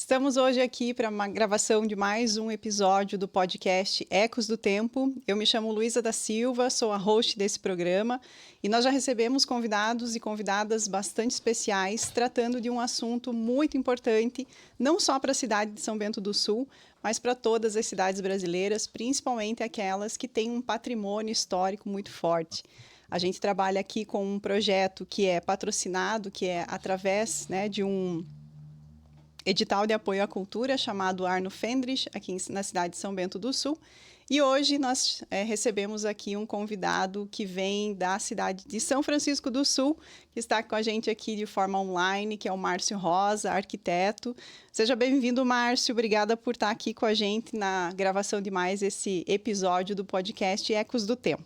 Estamos hoje aqui para uma gravação de mais um episódio do podcast Ecos do Tempo. Eu me chamo Luísa da Silva, sou a host desse programa e nós já recebemos convidados e convidadas bastante especiais tratando de um assunto muito importante, não só para a cidade de São Bento do Sul, mas para todas as cidades brasileiras, principalmente aquelas que têm um patrimônio histórico muito forte. A gente trabalha aqui com um projeto que é patrocinado, que é através de um edital de apoio à cultura chamado Arno Fendrich, aqui na cidade de São Bento do Sul. E hoje nós recebemos aqui um convidado que vem da cidade de São Francisco do Sul, que está com a gente aqui de forma online, que é o Márcio Rosa, arquiteto. Seja bem-vindo, Márcio. Obrigada por estar aqui com a gente na gravação de mais esse episódio do podcast Ecos do Tempo.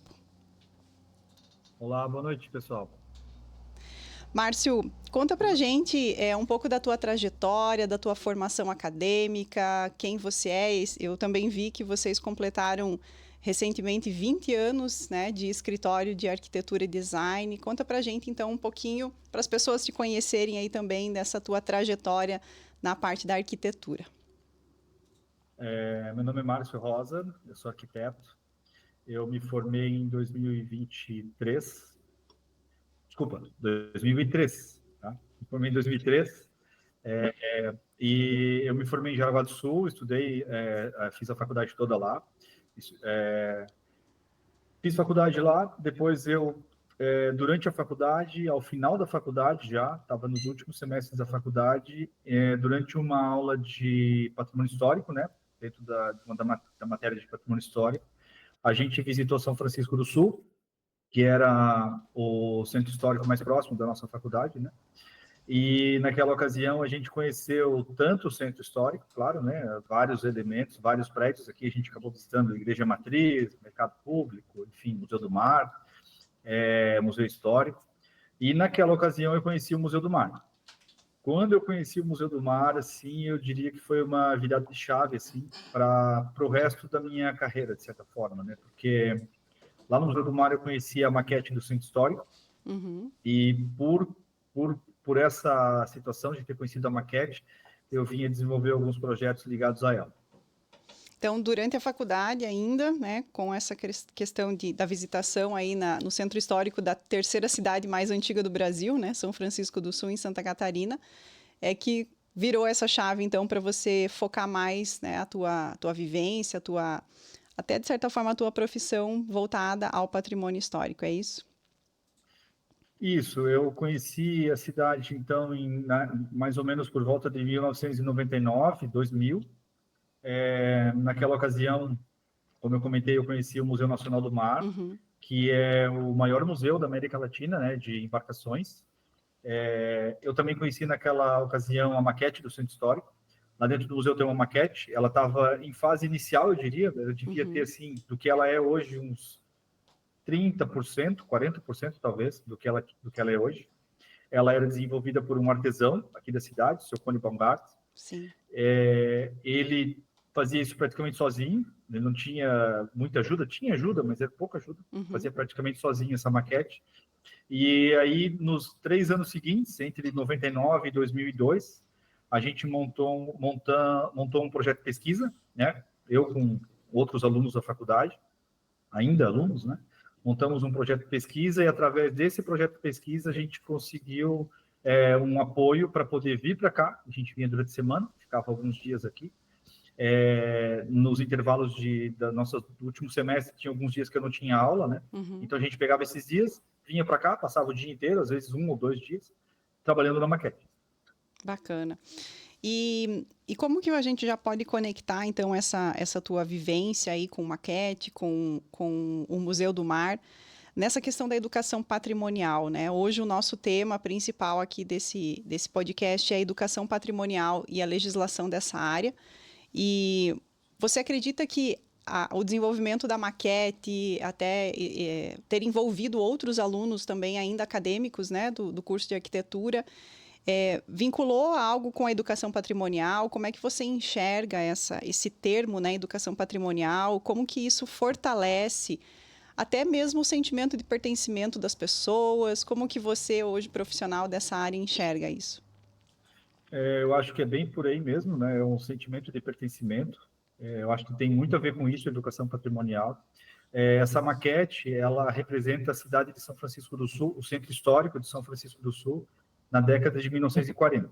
Olá, boa noite, pessoal. Márcio, conta pra gente um pouco da tua trajetória, da tua formação acadêmica, quem você é. Eu também vi que vocês completaram recentemente 20 anos, de escritório de arquitetura e design. Conta pra gente, então, um pouquinho, para as pessoas te conhecerem aí também dessa tua trajetória na parte da arquitetura. Meu nome é Márcio Rosa, eu sou arquiteto. Eu me formei em 2023. Desculpa, 2003, tá? Me formei em 2003 e eu me formei em Jaraguá do Sul, estudei, fiz a faculdade toda lá. Fiz faculdade lá, depois durante a faculdade, ao final da faculdade já, estava nos últimos semestres da faculdade, durante uma aula de patrimônio histórico, né, dentro da matéria de patrimônio histórico, a gente visitou São Francisco do Sul, que era o centro histórico mais próximo da nossa faculdade, né? E naquela ocasião a gente conheceu tanto o centro histórico, claro, né? Vários elementos, vários prédios aqui. A gente acabou visitando a Igreja Matriz, Mercado Público, enfim, Museu do Mar, Museu Histórico. E naquela ocasião eu conheci o Museu do Mar. Quando eu conheci o Museu do Mar, assim, eu diria que foi uma virada de chave, assim, para o resto da minha carreira, de certa forma, né? Porque lá no Museu do Mar eu conheci a maquete do Centro Histórico, e por essa situação de ter conhecido a maquete, eu vinha desenvolver alguns projetos ligados a ela. Então, durante a faculdade ainda, com essa questão da visitação aí no centro histórico da terceira cidade mais antiga do Brasil, São Francisco do Sul, em Santa Catarina, é que virou essa chave, então, para você focar mais, a tua vivência, até, de certa forma, a tua profissão voltada ao patrimônio histórico, é isso? Isso, eu conheci a cidade, então, mais ou menos por volta de 1999, 2000. Naquela ocasião, como eu comentei, eu conheci o Museu Nacional do Mar, que é o maior museu da América Latina, né, de embarcações. Eu também conheci naquela ocasião a maquete do Centro Histórico. Lá dentro do museu tem uma maquete, ela estava em fase inicial, eu diria, ela devia ter, assim, do que ela é hoje, uns 30%, 40% talvez, do que ela é hoje. Ela era desenvolvida por um artesão aqui da cidade, o seu Cone Baumgart. Sim. Ele fazia isso praticamente sozinho, ele não tinha muita ajuda, tinha ajuda, mas era pouca ajuda, fazia praticamente sozinho essa maquete. E aí, nos 3 anos seguintes, entre 99 e 2002, a gente montou um projeto de pesquisa, né? Eu com outros alunos da faculdade, ainda alunos, né? Montamos um projeto de pesquisa e, através desse projeto de pesquisa, a gente conseguiu um apoio para poder vir para cá. A gente vinha durante a semana, ficava alguns dias aqui. Nos intervalos do último semestre, tinha alguns dias que eu não tinha aula, né? Então, a gente pegava esses dias, vinha para cá, passava o dia inteiro, às vezes 1 ou 2 dias, trabalhando na maquete. Bacana. E como que a gente já pode conectar, então, essa tua vivência aí com maquete, com o Museu do Mar, nessa questão da educação patrimonial, né? Hoje o nosso tema principal aqui desse podcast é a educação patrimonial e a legislação dessa área. E você acredita que o desenvolvimento da maquete, até ter envolvido outros alunos também ainda acadêmicos, do curso de arquitetura, vinculou algo com a educação patrimonial? Como é que você enxerga esse termo, educação patrimonial? Como que isso fortalece até mesmo o sentimento de pertencimento das pessoas? Como que você, hoje, profissional dessa área, enxerga isso? Eu acho que é bem por aí mesmo, né? É um sentimento de pertencimento. Eu acho que tem muito a ver com isso, educação patrimonial. Essa maquete, ela representa a cidade de São Francisco do Sul, o centro histórico de São Francisco do Sul, na década de 1940.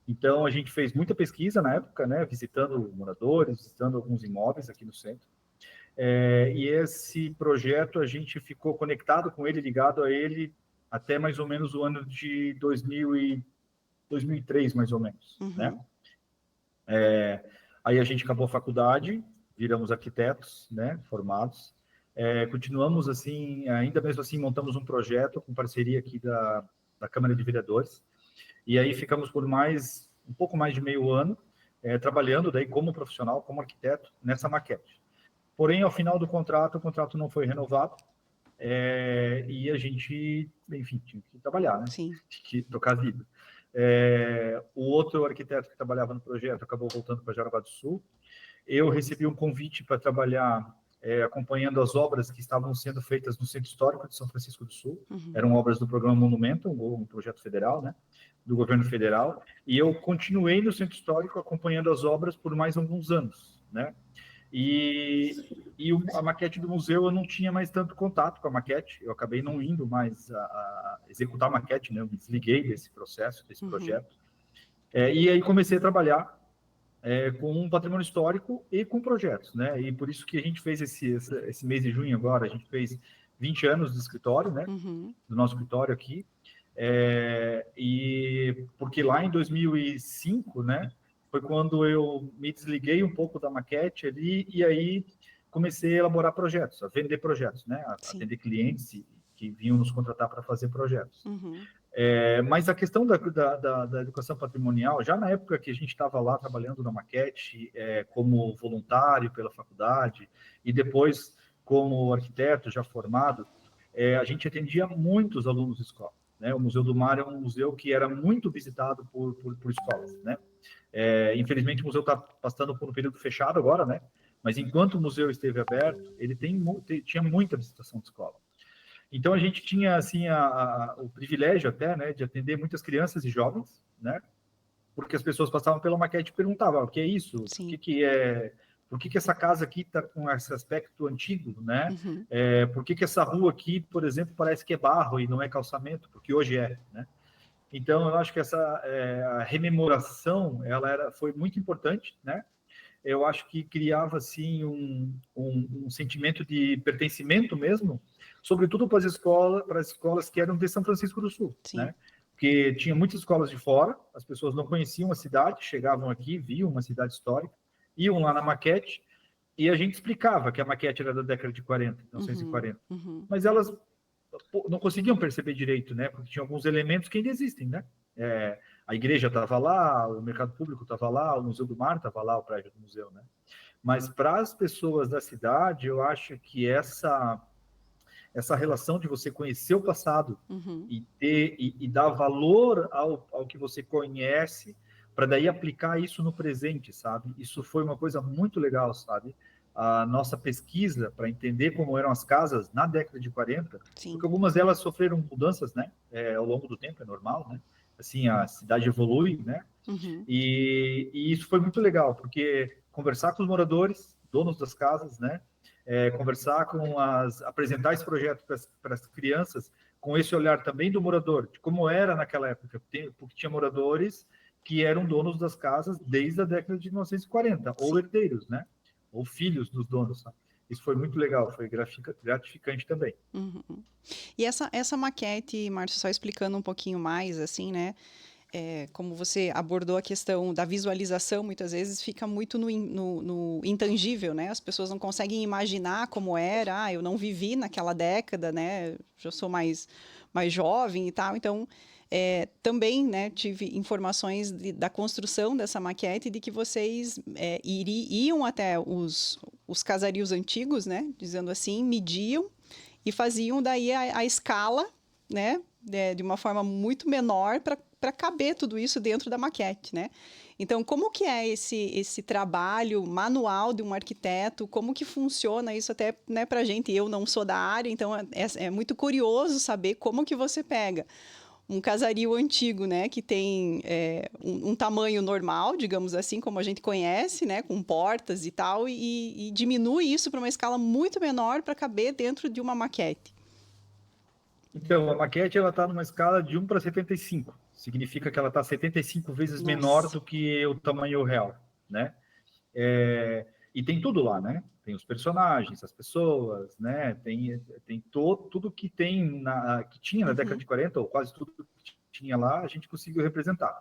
Então, a gente fez muita pesquisa na época, né? Visitando moradores, visitando alguns imóveis aqui no centro. E esse projeto, a gente ficou conectado com ele, ligado a ele, até mais ou menos o ano de 2003, mais ou menos, né? Uhum. Aí a gente acabou a faculdade, viramos arquitetos, né, formados. Continuamos assim, ainda mesmo assim, montamos um projeto com parceria aqui da Câmara de Vereadores. E aí ficamos por um pouco mais de meio ano, trabalhando daí como profissional, como arquiteto, nessa maquete. Porém, ao final do contrato, o contrato não foi renovado, e a gente, enfim, tinha que trabalhar, né? Sim. Tinha que tocar a vida. O outro arquiteto que trabalhava no projeto acabou voltando para Jaraguá do Sul. Eu recebi um convite para trabalhar acompanhando as obras que estavam sendo feitas no Centro Histórico de São Francisco do Sul. Uhum. Eram obras do programa Monumento, um projeto federal, né? Do governo federal. E eu continuei no Centro Histórico acompanhando as obras por mais alguns anos, né? E a maquete do museu, eu não tinha mais tanto contato com a maquete, eu acabei não indo mais a executar a maquete, né? Eu me desliguei desse processo, desse projeto. E aí comecei a trabalhar com um patrimônio histórico e com projetos, né? E por isso que a gente fez esse mês de junho agora, a gente fez 20 anos do escritório, né? Uhum. Do nosso escritório aqui. E porque lá em 2005, né? Foi quando eu me desliguei um pouco da maquete ali e aí comecei a elaborar projetos, a vender projetos, né? A atender clientes que vinham nos contratar para fazer projetos. Uhum. Mas a questão da educação patrimonial, já na época que a gente estava lá trabalhando na maquete, como voluntário pela faculdade, e depois como arquiteto já formado, a gente atendia muitos alunos de escola. Né? O Museu do Mar é um museu que era muito visitado por escolas. Né? Infelizmente, o museu está passando por um período fechado agora, né? Mas enquanto o museu esteve aberto, ele tinha muita visitação de escola. Então a gente tinha assim o privilégio até, né, de atender muitas crianças e jovens, né? Porque as pessoas passavam pela maquete e perguntavam: o que é isso? Por que essa casa aqui está com esse aspecto antigo, né? Uhum. Por que essa rua aqui, por exemplo, parece que é barro e não é calçamento? Porque hoje é, né? Então eu acho que essa a rememoração foi muito importante, né? Eu acho que criava assim um sentimento de pertencimento mesmo, sobretudo para as escolas que eram de São Francisco do Sul, Sim. né? Porque tinha muitas escolas de fora, as pessoas não conheciam a cidade, chegavam aqui, viam uma cidade histórica, iam lá na maquete e a gente explicava que a maquete era da década de 40, 1940. Uhum. Mas elas não conseguiam perceber direito, né? Porque tinha alguns elementos que ainda existem, né? A igreja estava lá, o mercado público estava lá, o Museu do Mar estava lá, o prédio do museu, né? Mas para as pessoas da cidade, eu acho que essa relação de você conhecer o passado e dar valor ao que você conhece, para daí aplicar isso no presente, sabe? Isso foi uma coisa muito legal, sabe? A nossa pesquisa para entender como eram as casas na década de 40, Sim. porque algumas delas sofreram mudanças, né? Ao longo do tempo, é normal, né? Assim, a cidade evolui, né? Uhum. E isso foi muito legal, porque conversar com os moradores, donos das casas, né? Apresentar esse projeto para as crianças, com esse olhar também do morador, de como era naquela época, porque tinha moradores que eram donos das casas desde a década de 1940, ou herdeiros, né? Ou filhos dos donos. Sabe? Isso foi muito legal, foi gratificante também. Uhum. E essa maquete, Márcio, só explicando um pouquinho mais, assim, né? Como você abordou a questão da visualização, muitas vezes fica muito no intangível, né? As pessoas não conseguem imaginar como era. Eu não vivi naquela década, né? Já sou mais jovem e tal. Então, também, né, tive informações da construção dessa maquete, de que vocês iam até os casarios antigos, né? Dizendo assim, mediam e faziam daí a escala, né? De uma forma muito menor para caber tudo isso dentro da maquete, né? Então, como que é esse trabalho manual de um arquiteto? Como que funciona isso até, né, para a gente? Eu não sou da área, então é muito curioso saber como que você pega um casario antigo, né, que tem um tamanho normal, digamos assim, como a gente conhece, né, com portas e tal, e diminui isso para uma escala muito menor para caber dentro de uma maquete. Então, a maquete ela está numa escala de 1:75. Significa que ela está 75 vezes menor Nossa. do que o tamanho real, né? E tem tudo lá, né? Tem os personagens, as pessoas, né? Tem tudo que que tinha na década de 40, ou quase tudo que tinha lá, a gente conseguiu representar.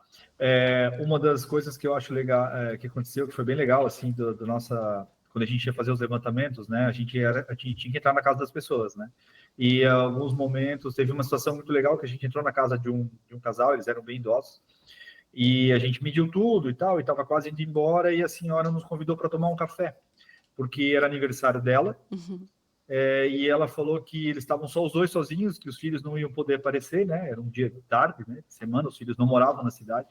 Uma das coisas que eu acho legal, que aconteceu, que foi bem legal, assim, do nossa... Quando a gente ia fazer os levantamentos, né? A gente tinha que entrar na casa das pessoas, né? E em alguns momentos, teve uma situação muito legal, que a gente entrou na casa de um casal, eles eram bem idosos, e a gente mediu tudo e tal, e estava quase indo embora, e a senhora nos convidou para tomar um café, porque era aniversário dela, e ela falou que eles estavam só os dois sozinhos, que os filhos não iam poder aparecer, né? Era um dia tarde, né? De semana, os filhos não moravam na cidade,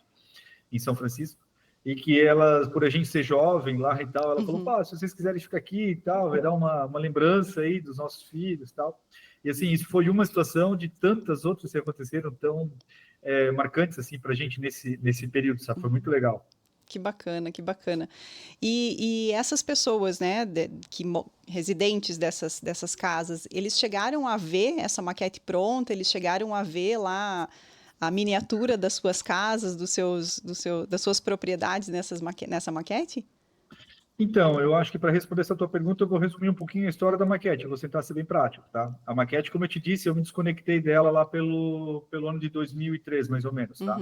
em São Francisco, e que elas, por a gente ser jovem lá e tal, ela falou, pá, se vocês quiserem ficar aqui e tal, vai dar uma lembrança aí dos nossos filhos e tal. E assim, isso foi uma situação de tantas outras que aconteceram tão marcantes assim para a gente nesse período, sabe? Foi muito legal. Que bacana, que bacana. E essas pessoas, né, residentes dessas casas, eles chegaram a ver essa maquete pronta? Eles chegaram a ver lá a miniatura das suas casas, das suas propriedades nessa maquete? Então, eu acho que para responder essa tua pergunta, eu vou resumir um pouquinho a história da maquete. Eu vou tentar ser bem prático, tá? A maquete, como eu te disse, eu me desconectei dela lá pelo ano de 2003, mais ou menos, tá?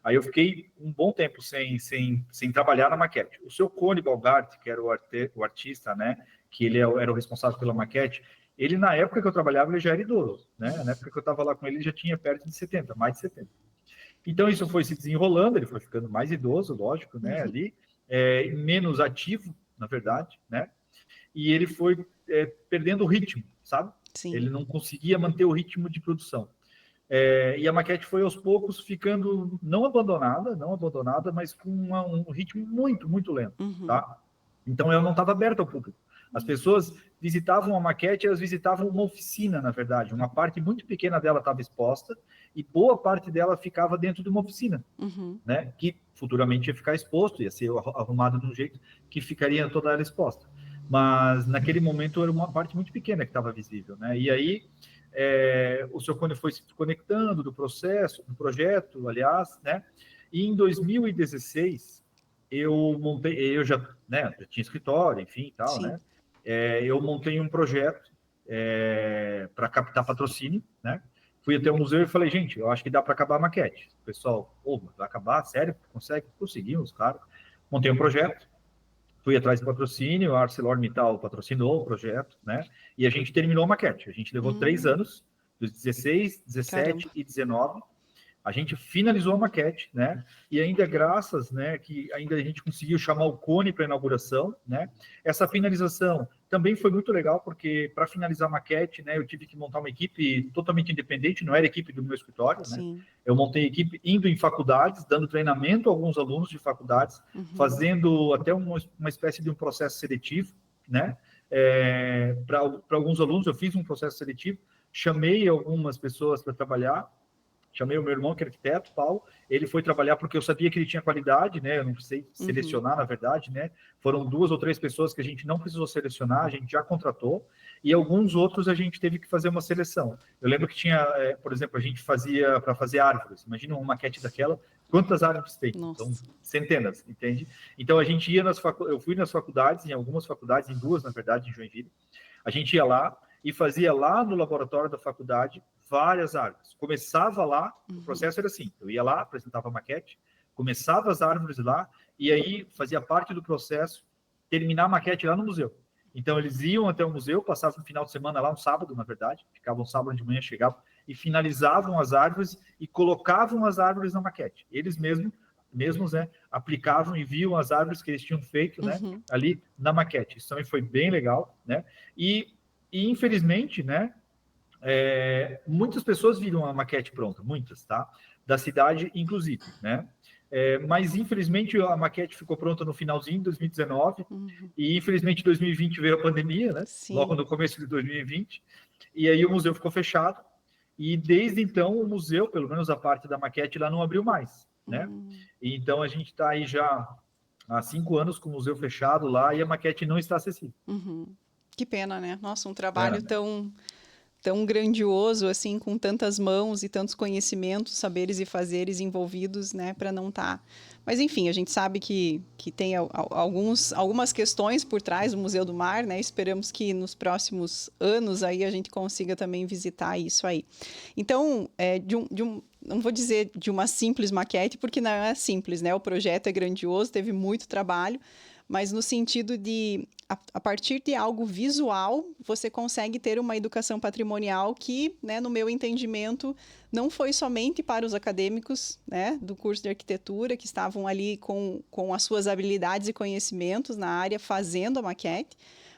Aí eu fiquei um bom tempo sem trabalhar na maquete. O seu Cone Balgart, que era o artista, né? Que ele era o responsável pela maquete, ele, na época que eu trabalhava, ele já era idoso, né? Na época que eu estava lá com ele, ele já tinha perto de 70, mais de 70. Então, isso foi se desenrolando, ele foi ficando mais idoso, lógico, né? Ali, menos ativo, na verdade, né? E ele foi perdendo o ritmo, sabe? Sim. Ele não conseguia manter o ritmo de produção. E a maquete foi aos poucos ficando não abandonada, mas com um ritmo muito, muito lento, tá? Então ela não estava aberta ao público. As pessoas visitavam a maquete, elas visitavam uma oficina, na verdade. Uma parte muito pequena dela estava exposta e boa parte dela ficava dentro de uma oficina, né? Que futuramente ia ficar exposto, ia ser arrumado de um jeito que ficaria toda ela exposta. Mas naquele momento era uma parte muito pequena que estava visível, né? E aí o seu Cone foi se desconectando do processo, do projeto, aliás, né? E em 2016 eu já tinha escritório, enfim, e tal, né? Eu montei um projeto para captar patrocínio, né? Fui até o museu e falei, gente, eu acho que dá para acabar a maquete. O pessoal, vai acabar? Sério? Consegue? Conseguimos, claro. Montei um projeto, fui atrás do patrocínio, a ArcelorMittal patrocinou o projeto, né? E a gente terminou a maquete. A gente levou 3 anos, dos 16, 17 Caramba. e 19. A gente finalizou a maquete, né? E ainda graças, né, que ainda a gente conseguiu chamar o Cone para a inauguração, né? Essa finalização também foi muito legal, porque para finalizar a maquete, né, eu tive que montar uma equipe totalmente independente, não era equipe do meu escritório, né? Eu montei equipe indo em faculdades, dando treinamento a alguns alunos de faculdades, fazendo até uma espécie de um processo seletivo, né? Para alguns alunos eu fiz um processo seletivo, chamei algumas pessoas para trabalhar. Chamei o meu irmão, que é arquiteto, Paulo, ele foi trabalhar porque eu sabia que ele tinha qualidade, né? Eu não precisei selecionar, na verdade, né? Foram 2 ou 3 pessoas que a gente não precisou selecionar, a gente já contratou, e alguns outros a gente teve que fazer uma seleção. Eu lembro que tinha, por exemplo, a gente fazia para fazer árvores. Imagina uma maquete daquela, quantas árvores tem? Nossa. Então, centenas, entende? Então a gente ia eu fui nas faculdades, em algumas faculdades, em 2, na verdade, em Joinville. A gente ia lá e fazia lá no laboratório da faculdade várias árvores. Começava lá, o processo era assim, eu ia lá, apresentava a maquete, começava as árvores lá, e aí fazia parte do processo terminar a maquete lá no museu. Então eles iam até o museu, passavam um final de semana lá, um sábado, na verdade, ficavam sábado de manhã, chegavam e finalizavam as árvores e colocavam as árvores na maquete. Eles mesmos, né, aplicavam e viam as árvores que eles tinham feito, né, ali na maquete. Isso também foi bem legal, né? E infelizmente, né, muitas pessoas viram a maquete pronta, muitas, tá? Da cidade, inclusive, né? Mas, infelizmente, a maquete ficou pronta no finalzinho de 2019 e, infelizmente, em 2020 veio a pandemia, né? Sim. Logo no começo de 2020. E aí o museu ficou fechado E desde então o museu, pelo menos a parte da maquete lá, não abriu mais, né? Então a gente está aí já há 5 anos com o museu fechado lá e a maquete não está acessível. Que pena, né? Nossa, um trabalho tão grandioso, assim, com tantas mãos e tantos conhecimentos, saberes e fazeres envolvidos, né, para não estar. Mas, enfim, a gente sabe que tem algumas questões por trás do Museu do Mar, né? Esperamos que nos próximos anos aí a gente consiga também visitar isso aí. Então, não vou dizer de uma simples maquete, porque não é simples, né? O projeto é grandioso, teve muito trabalho, mas no sentido de, a partir de algo visual, você consegue ter uma educação patrimonial que, né, no meu entendimento, não foi somente para os acadêmicos, né, do curso de arquitetura, que estavam ali com as suas habilidades e conhecimentos na área, fazendo a maquete,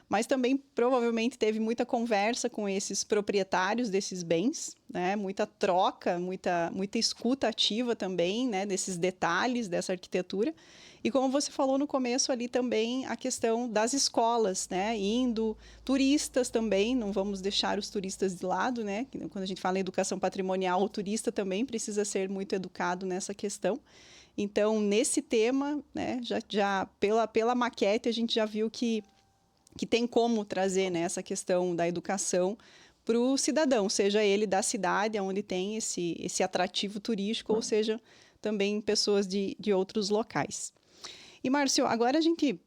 mas também provavelmente teve muita conversa com esses proprietários desses bens, né, muita troca, muita escuta ativa também, né, desses detalhes dessa arquitetura. E como você falou no começo ali também, a questão das escolas, né? Indo, turistas também, não vamos deixar os turistas de lado, né? Quando a gente fala em educação patrimonial, o turista também precisa ser muito educado nessa questão. Então, nesse tema, né, já pela maquete, a gente já viu que tem como trazer, né, essa questão da educação para o cidadão, seja ele da cidade, onde tem esse atrativo turístico, ou seja, também pessoas de outros locais. E, Márcio, agora a gente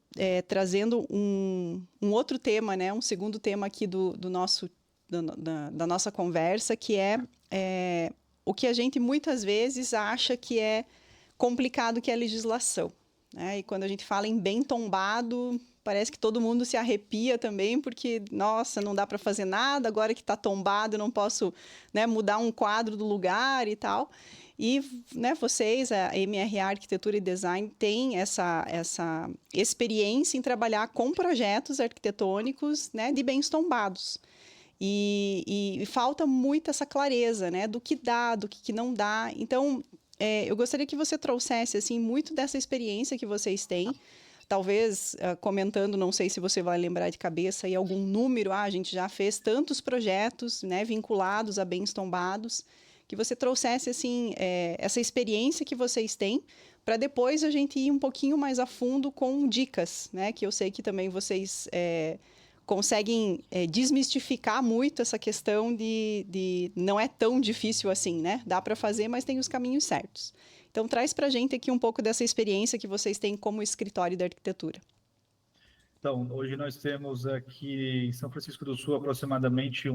trazendo um outro tema, né, um segundo tema aqui da nossa conversa, que é o que a gente muitas vezes acha que é complicado, que é a legislação, né? E quando a gente fala em bem tombado, parece que todo mundo se arrepia também, porque, nossa, não dá para fazer nada, agora que está tombado, eu não posso, né, mudar um quadro do lugar e tal. E, né, vocês, a MRA Arquitetura e Design, têm essa experiência em trabalhar com projetos arquitetônicos, né, de bens tombados. E falta muito essa clareza, né, do que dá, do que não dá. Então, eu gostaria que você trouxesse assim, muito dessa experiência que vocês têm, talvez comentando, não sei se você vai lembrar de cabeça, aí algum número, a gente já fez tantos projetos, né, vinculados a bens tombados, que você trouxesse assim, essa experiência que vocês têm, para depois a gente ir um pouquinho mais a fundo com dicas, né, que eu sei que também vocês conseguem desmistificar muito essa questão de não é tão difícil assim, né? Dá para fazer, mas tem os caminhos certos. Então, traz para a gente aqui um pouco dessa experiência que vocês têm como escritório de arquitetura. Então, hoje nós temos aqui em São Francisco do Sul aproximadamente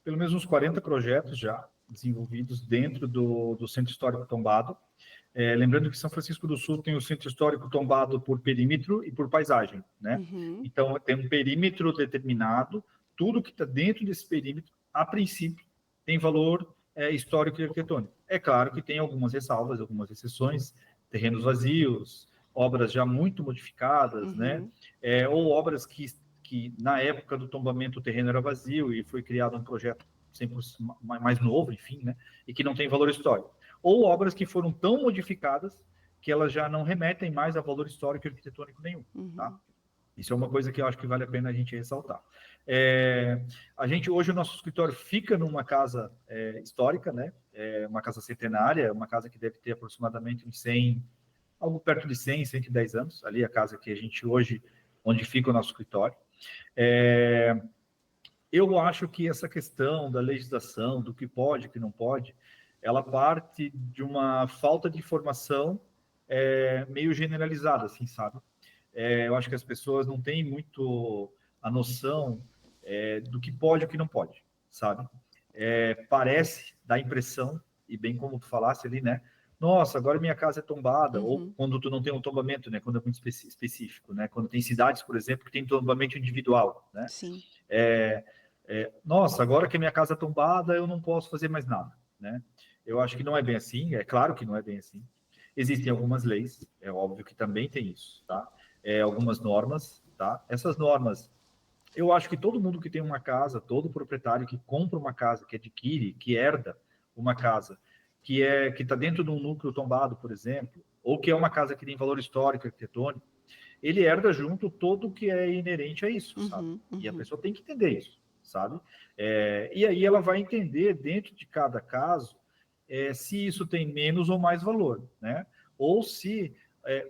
pelo menos uns 40 projetos já desenvolvidos dentro do Centro Histórico Tombado. Lembrando que São Francisco do Sul tem o Centro Histórico tombado por perímetro e por paisagem, né? Então, tem um perímetro determinado, tudo que está dentro desse perímetro, a princípio, tem valor histórico e arquitetônico. É claro que tem algumas ressalvas, algumas exceções, terrenos vazios, obras já muito modificadas, né? Ou obras que na época do tombamento o terreno era vazio e foi criado um projeto 100% mais novo, enfim, né? E que não tem valor histórico. Ou obras que foram tão modificadas que elas já não remetem mais a valor histórico e arquitetônico nenhum, tá? Isso é uma coisa que eu acho que vale a pena a gente ressaltar. Hoje, o nosso escritório fica numa casa histórica, né? Uma casa centenária, uma casa que deve ter aproximadamente uns 100, algo perto de 100, 110 anos, ali a casa que a gente hoje, onde fica o nosso escritório. Eu acho que essa questão da legislação, do que pode, o que não pode, ela parte de uma falta de informação meio generalizada, assim, sabe? Eu acho que as pessoas não têm muito a noção do que pode e o que não pode, sabe? Parece, dá a impressão, e bem como tu falasse ali, né? Nossa, agora minha casa é tombada, ou quando tu não tem um tombamento, né? Quando é muito específico, né? Quando tem cidades, por exemplo, que tem tombamento individual, né? Sim. Nossa, agora que minha casa é tombada, eu não posso fazer mais nada, né? Eu acho que não é bem assim, é claro que não é bem assim. Existem algumas leis, é óbvio que também tem isso, tá? Algumas normas, tá? Essas normas, eu acho que todo mundo que tem uma casa, todo proprietário que compra uma casa, que adquire, que herda uma casa, que está dentro de um núcleo tombado, por exemplo, ou que é uma casa que tem valor histórico, arquitetônico, ele herda junto todo o que é inerente a isso, sabe? E a pessoa tem que entender isso, sabe? E aí ela vai entender, dentro de cada caso, se isso tem menos ou mais valor, né? Ou se...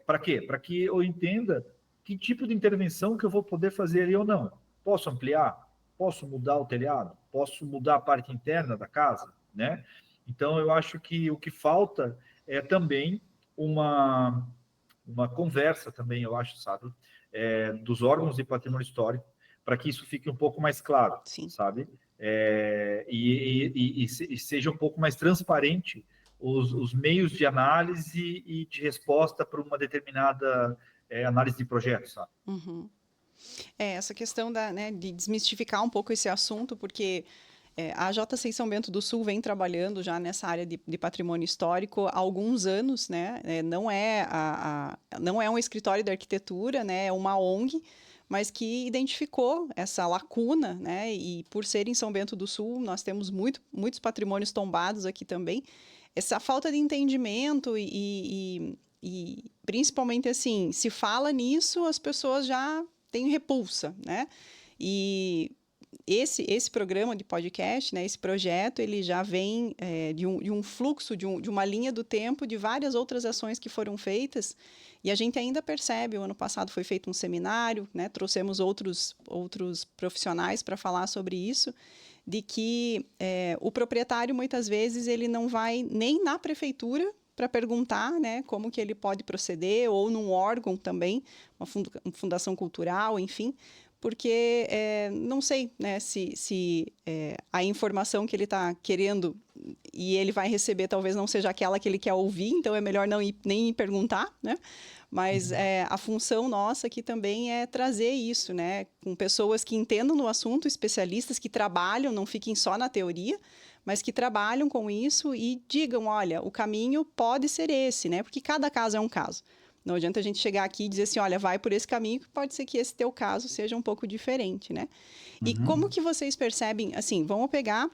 para quê? Para que eu entenda que tipo de intervenção que eu vou poder fazer ali ou não. Posso ampliar? Posso mudar o telhado? Posso mudar a parte interna da casa, né? Então, eu acho que o que falta é também uma conversa também, eu acho, sabe? Dos órgãos de patrimônio histórico, para que isso fique um pouco mais claro, Sim. sabe? E seja um pouco mais transparente os meios de análise e de resposta para uma determinada análise de projeto, sabe? Uhum. Essa questão de desmistificar um pouco esse assunto, porque a JCI São Bento do Sul vem trabalhando já nessa área de patrimônio histórico há alguns anos, né? Não é um escritório de arquitetura, né? É uma ONG, mas que identificou essa lacuna, né? E por ser em São Bento do Sul, nós temos muitos patrimônios tombados aqui também. Essa falta de entendimento e principalmente assim, se fala nisso, as pessoas já têm repulsa, né? E esse programa de podcast, né, esse projeto, ele já vem de um fluxo, de uma linha do tempo, de várias outras ações que foram feitas, e a gente ainda percebe, o ano passado foi feito um seminário, né, trouxemos outros profissionais para falar sobre isso, de que o proprietário, muitas vezes, ele não vai nem na prefeitura para perguntar, né, como que ele pode proceder, ou num órgão também, uma fundação cultural, enfim, porque não sei, né, se a informação que ele está querendo e ele vai receber talvez não seja aquela que ele quer ouvir, então é melhor nem perguntar, né? Mas a função nossa aqui também é trazer isso, né, com pessoas que entendam no assunto, especialistas que trabalham, não fiquem só na teoria, mas que trabalham com isso e digam, olha, o caminho pode ser esse, né? Porque cada caso é um caso. Não adianta a gente chegar aqui e dizer assim, olha, vai por esse caminho, que pode ser que esse teu caso seja um pouco diferente, né? E como que vocês percebem, assim, vamos pegar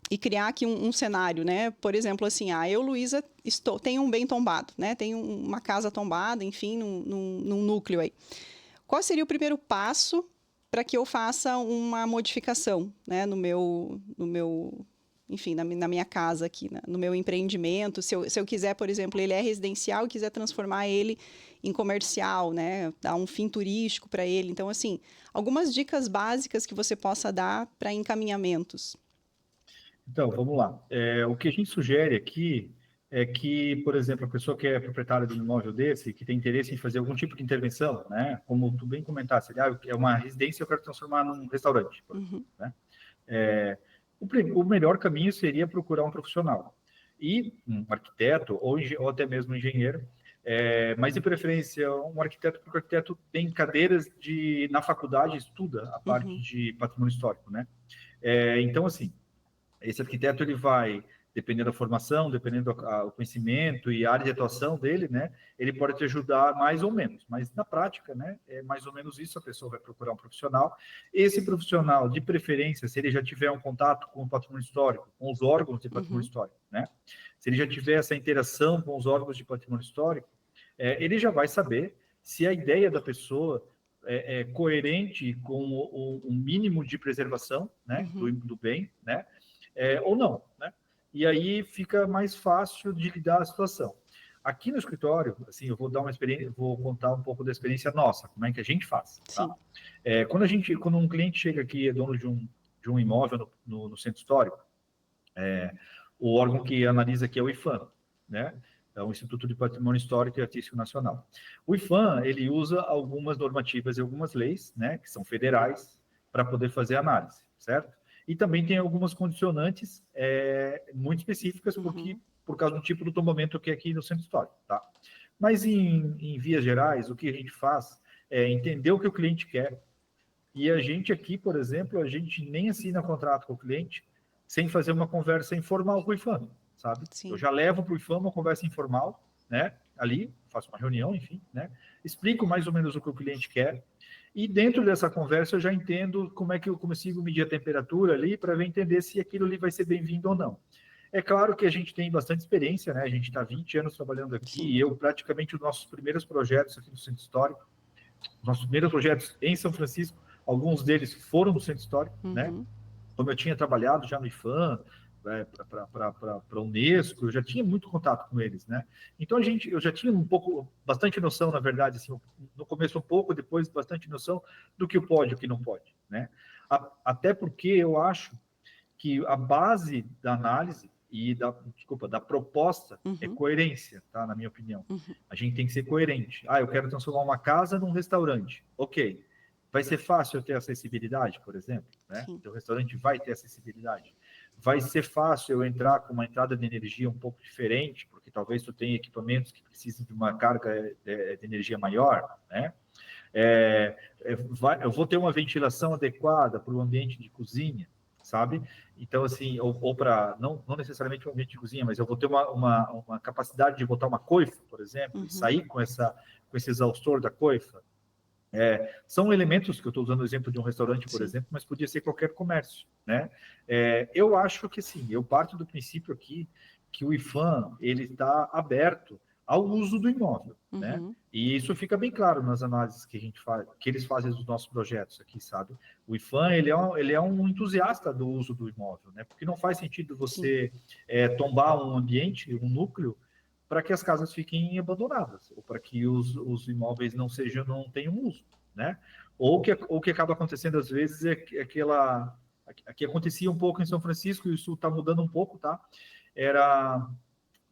e criar aqui um cenário, né? Por exemplo, assim, eu, Luísa, tenho um bem tombado, né? Tenho uma casa tombada, enfim, num núcleo aí. Qual seria o primeiro passo para que eu faça uma modificação, né? No meu enfim, na minha casa aqui, no meu empreendimento, se eu quiser, por exemplo, ele é residencial e quiser transformar ele em comercial, né, dar um fim turístico para ele. Então, assim, algumas dicas básicas que você possa dar para encaminhamentos. Então, vamos lá. O que a gente sugere aqui é que, por exemplo, a pessoa que é proprietária de um imóvel desse, que tem interesse em fazer algum tipo de intervenção, né, como tu bem comentaste, é uma residência, eu quero transformar num restaurante, por exemplo, né? O melhor caminho seria procurar um profissional e um arquiteto ou até mesmo um engenheiro, mas de preferência um arquiteto, porque o arquiteto tem cadeiras na faculdade, estuda a parte de patrimônio histórico, né? Então, assim, esse arquiteto ele vai, dependendo da formação, dependendo do conhecimento e a área de atuação dele, né, ele pode te ajudar mais ou menos, mas na prática, né, é mais ou menos isso, a pessoa vai procurar um profissional. Esse profissional, de preferência, se ele já tiver um contato com o patrimônio histórico, com os órgãos de patrimônio histórico, né, se ele já tiver essa interação com os órgãos de patrimônio histórico, ele já vai saber se a ideia da pessoa é coerente com o mínimo de preservação, né, do bem, né, ou não, né? E aí fica mais fácil de lidar a situação. Aqui no escritório, assim, eu vou dar uma experiência, vou contar um pouco da experiência nossa, como é que a gente faz, tá? Quando um cliente chega aqui, é dono de um imóvel no centro histórico, o órgão que analisa aqui é o IPHAN, né? É o Instituto de Patrimônio Histórico e Artístico Nacional. O IPHAN, ele usa algumas normativas e algumas leis, né, que são federais, para poder fazer análise, certo? E também tem algumas condicionantes muito específicas, por causa do tipo do tombamento que é aqui no centro histórico, tá? Mas, em vias gerais, o que a gente faz é entender o que o cliente quer. E a gente aqui, por exemplo, a gente nem assina contrato com o cliente sem fazer uma conversa informal com o IPHAN, sabe? Sim. Eu já levo para o IPHAN uma conversa informal, né? Ali, faço uma reunião, enfim, né? Explico mais ou menos o que o cliente quer. E dentro dessa conversa eu já entendo como é que eu consigo medir a temperatura ali para entender se aquilo ali vai ser bem-vindo ou não. É claro que a gente tem bastante experiência, né? A gente está 20 anos trabalhando aqui. Sim. E eu praticamente os nossos primeiros projetos aqui no Centro Histórico, nossos primeiros projetos em São Francisco alguns deles foram no centro histórico, né? Uhum. Como eu tinha trabalhado já no IFAM, para a Unesco, eu já tinha muito contato com eles, né? Então eu já tinha bastante noção, na verdade, assim, no começo um pouco, depois bastante noção do que pode e o que não pode, né? Até porque eu acho que a base da análise da proposta é coerência, tá? Na minha opinião. A gente tem que ser coerente. Eu quero transformar uma casa num restaurante. Ok. Vai ser fácil eu ter acessibilidade, por exemplo, né? O restaurante vai ter acessibilidade. Vai ser fácil eu entrar com uma entrada de energia um pouco diferente, porque talvez tu tenha equipamentos que precisem de uma carga de energia maior, né? Eu vou ter uma ventilação adequada para o ambiente de cozinha, sabe? Então, assim, ou para, não necessariamente um ambiente de cozinha, mas eu vou ter uma capacidade de botar uma coifa, por exemplo, e sair com esse exaustor da coifa. São elementos que eu estou usando o exemplo de um restaurante, por exemplo, mas podia ser qualquer comércio, né? Eu acho que, sim, eu parto do princípio aqui que o IFAM, ele está aberto ao uso do imóvel, né? E isso fica bem claro nas análises que a gente faz, que eles fazem dos nossos projetos aqui, sabe? O IFAM, ele é um entusiasta do uso do imóvel, né? Porque não faz sentido você tombar um ambiente, um núcleo, para que as casas fiquem abandonadas, ou para que os imóveis não tenham uso, né? Ou o que acaba acontecendo às vezes é aquela... Aqui acontecia um pouco em São Francisco, e isso está mudando um pouco, tá?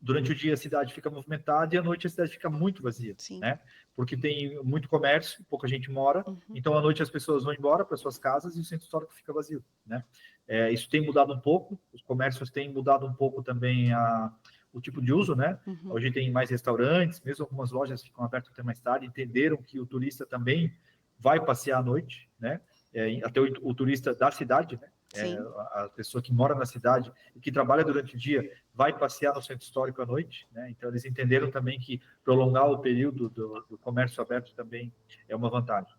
Durante o dia a cidade fica movimentada e à noite a cidade fica muito vazia, né? Porque tem muito comércio, pouca gente mora, então à noite as pessoas vão embora para suas casas e o centro histórico fica vazio, né? Isso tem mudado um pouco, os comércios têm mudado um pouco também o tipo de uso, né? Hoje tem mais restaurantes, mesmo algumas lojas ficam abertas até mais tarde, entenderam que o turista também vai passear à noite, né? Até o turista da cidade, né? A pessoa que mora na cidade e que trabalha durante o dia vai passear no centro histórico à noite, né? Então eles entenderam também que prolongar o período do comércio aberto também é uma vantagem.